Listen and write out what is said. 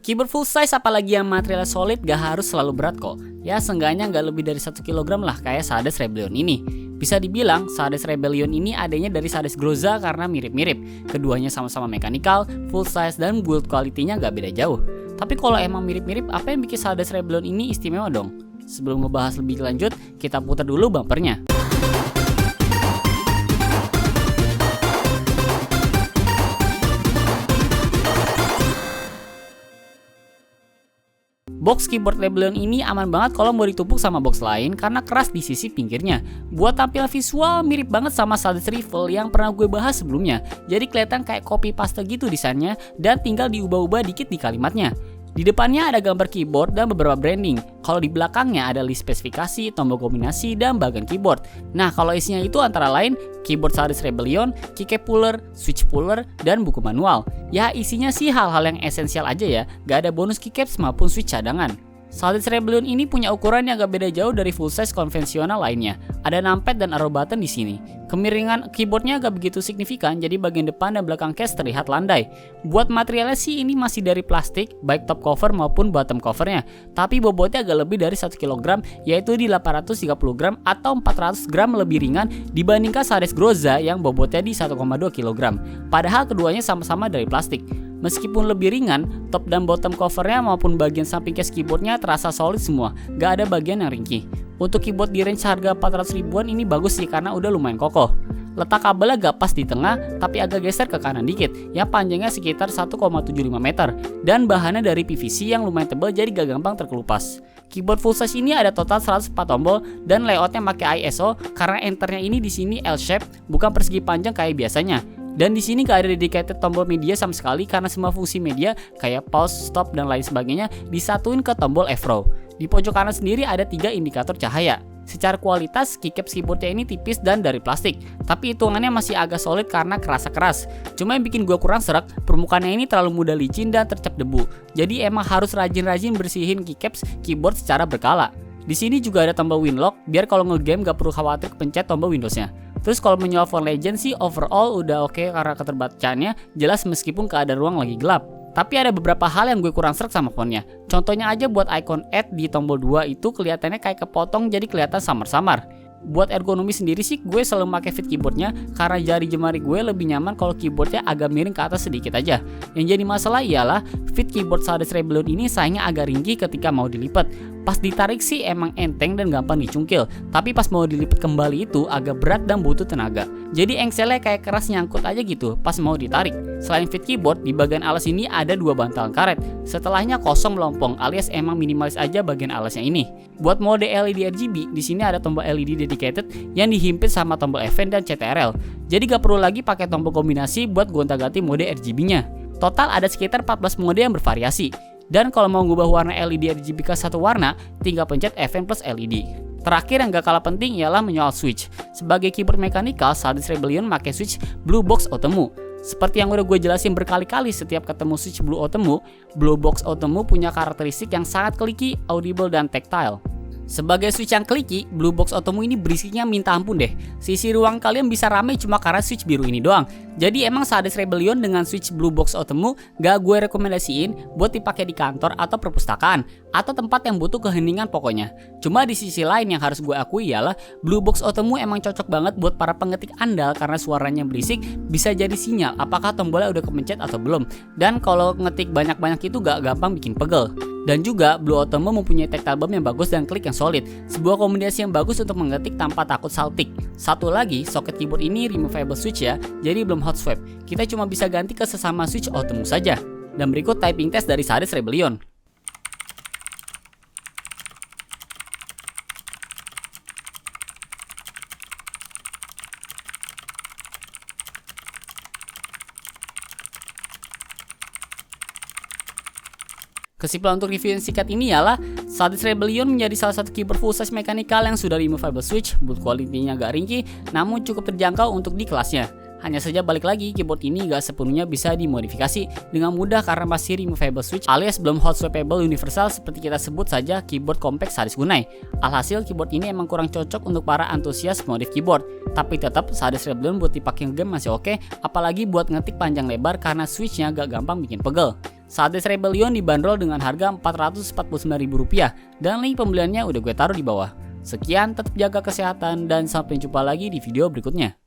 Keyboard full size apalagi yang materialnya solid gak harus selalu berat kok. Ya seenggaknya gak lebih dari 1 kg lah kayak Sades Rebellion ini. Bisa dibilang Sades Rebellion ini adanya dari Sades Groza karena mirip-mirip. Keduanya sama-sama mechanical, full size dan build quality-nya gak beda jauh. Tapi kalau emang mirip-mirip, apa yang bikin Sades Rebellion ini istimewa dong? Sebelum ngebahas lebih lanjut, kita putar dulu bumpernya. Box keyboard Rebellion ini aman banget kalau mau ditumpuk sama box lain karena keras di sisi pinggirnya. Buat tampil visual mirip banget sama Sades Rival yang pernah gue bahas sebelumnya. Jadi kelihatan kayak copy paste gitu desainnya dan tinggal diubah-ubah dikit di kalimatnya. Di depannya ada gambar keyboard dan beberapa branding. Kalau di belakangnya ada list spesifikasi, tombol kombinasi, dan bagian keyboard. Nah, kalau isinya itu antara lain keyboard Sades Rebellion, keycap puller, switch puller, dan buku manual. Ya, isinya sih hal-hal yang esensial aja ya. Gak ada bonus keycaps maupun switch cadangan. Sades Rebellion ini punya ukuran yang gak beda jauh dari full size konvensional lainnya. Ada numpad dan arrow button di sini. Kemiringan keyboardnya gak begitu signifikan, jadi bagian depan dan belakang case terlihat landai. Buat materialnya sih ini masih dari plastik, baik top cover maupun bottom covernya. Tapi bobotnya agak lebih dari 1 kg, yaitu di 830 gram atau 400 gram lebih ringan dibandingkan Sades Groza yang bobotnya di 1,2 kg. Padahal keduanya sama-sama dari plastik. Meskipun lebih ringan, top dan bottom covernya maupun bagian samping case keyboardnya terasa solid semua, gak ada bagian yang ringkih. Untuk keyboard di range harga 400 ribuan ini bagus sih karena udah lumayan kokoh. Letak kabelnya gak pas di tengah tapi agak geser ke kanan dikit, yang panjangnya sekitar 1,75 meter dan bahannya dari PVC yang lumayan tebal jadi gak gampang terkelupas. Keyboard full size ini ada total 104 tombol dan layoutnya pakai ISO karena enternya ini di sini L shape bukan persegi panjang kayak biasanya. Dan di sini gak ada dedicated tombol media sama sekali karena semua fungsi media kayak pause, stop, dan lain sebagainya disatuin ke tombol F-row. Di pojok kanan sendiri ada 3 indikator cahaya. Secara kualitas, keycap keyboardnya ini tipis dan dari plastik, tapi hitungannya masih agak solid karena kerasa keras. Cuma yang bikin gua kurang serak, permukaannya ini terlalu mudah licin dan tercap debu. Jadi emang harus rajin-rajin bersihin keycaps keyboard secara berkala. Di sini juga ada tombol Winlock biar kalau ngegame gak perlu khawatir kepencet tombol Windowsnya. Terus kalau menyoal Phone Legend sih overall udah oke karena keterbacaannya jelas meskipun keadaan ruang lagi gelap. Tapi ada beberapa hal yang gue kurang srek sama fontnya. Contohnya aja buat icon add di tombol 2 itu kelihatannya kayak kepotong jadi kelihatan samar-samar. Buat ergonomi sendiri sih gue selalu pakai fit keyboardnya karena jari jemari gue lebih nyaman kalau keyboardnya agak miring ke atas sedikit aja. Yang jadi masalah ialah fit keyboard Sades Rebellion ini sayangnya agak ringkih ketika mau dilipat. Pas ditarik sih emang enteng dan gampang dicungkil, tapi pas mau dilipat kembali itu agak berat dan butuh tenaga. Jadi engselnya kayak keras nyangkut aja gitu pas mau ditarik. Selain fit keyboard, di bagian alas ini ada 2 bantalan karet. Setelahnya kosong melompong alias emang minimalis aja bagian alasnya ini. Buat mode LED RGB, di sini ada tombol LED dedicated yang dihimpit sama tombol FN dan CTRL. Jadi gak perlu lagi pakai tombol kombinasi buat gonta-ganti mode RGB-nya. Total ada sekitar 14 mode yang bervariasi. Dan kalau mau ngubah warna LED RGB ke satu warna, tinggal pencet FN plus LED. Terakhir yang gak kalah penting ialah menyoal switch. Sebagai keyboard mechanical, Sades Rebellion pakai switch Blue Box Automu. Seperti yang udah gue jelasin berkali-kali setiap ketemu switch Blue Automu, Blue Box Automu punya karakteristik yang sangat clicky, audible, dan tactile. Sebagai switch yang clicky, Blue Box Automu ini berisiknya minta ampun deh. Sisi ruang kalian bisa rame cuma karena switch biru ini doang. Jadi emang Sades Rebellion dengan switch Blue Box Automu gak gue rekomendasiin buat dipakai di kantor atau perpustakaan atau tempat yang butuh keheningan pokoknya. Cuma di sisi lain yang harus gue akui ialah Blue Box Automu emang cocok banget buat para pengetik andal karena suaranya berisik bisa jadi sinyal apakah tombolnya udah kepencet atau belum. Dan kalau ngetik banyak-banyak itu gak gampang bikin pegel. Dan juga Blue Automu mempunyai tactile bump yang bagus dan klik yang solid. Sebuah kombinasi yang bagus untuk mengetik tanpa takut saltik. Satu lagi, soket keyboard ini removable switch ya, jadi belum hot swap. Kita cuma bisa ganti ke sesama switch Automu saja. Dan berikut typing test dari Sades Rebellion. Kesimpulan untuk review yang singkat ini ialah Sades Rebellion menjadi salah satu keyboard full size mechanical yang sudah removable switch, build quality-nya gak ringkih, namun cukup terjangkau untuk di kelasnya. Hanya saja balik lagi, keyboard ini gak sepenuhnya bisa dimodifikasi dengan mudah karena masih removable switch alias belum hot swappable universal seperti kita sebut saja keyboard compact Sades Gunai. Alhasil keyboard ini emang kurang cocok untuk para antusias modif keyboard. Tapi tetap Sades Rebellion buat dipakai game masih oke, apalagi buat ngetik panjang lebar karena switchnya gak gampang bikin pegel. Saldes Rebellion dibanderol dengan harga Rp449.000 dan link pembeliannya udah gue taruh di bawah. Sekian, tetap jaga kesehatan dan sampai jumpa lagi di video berikutnya.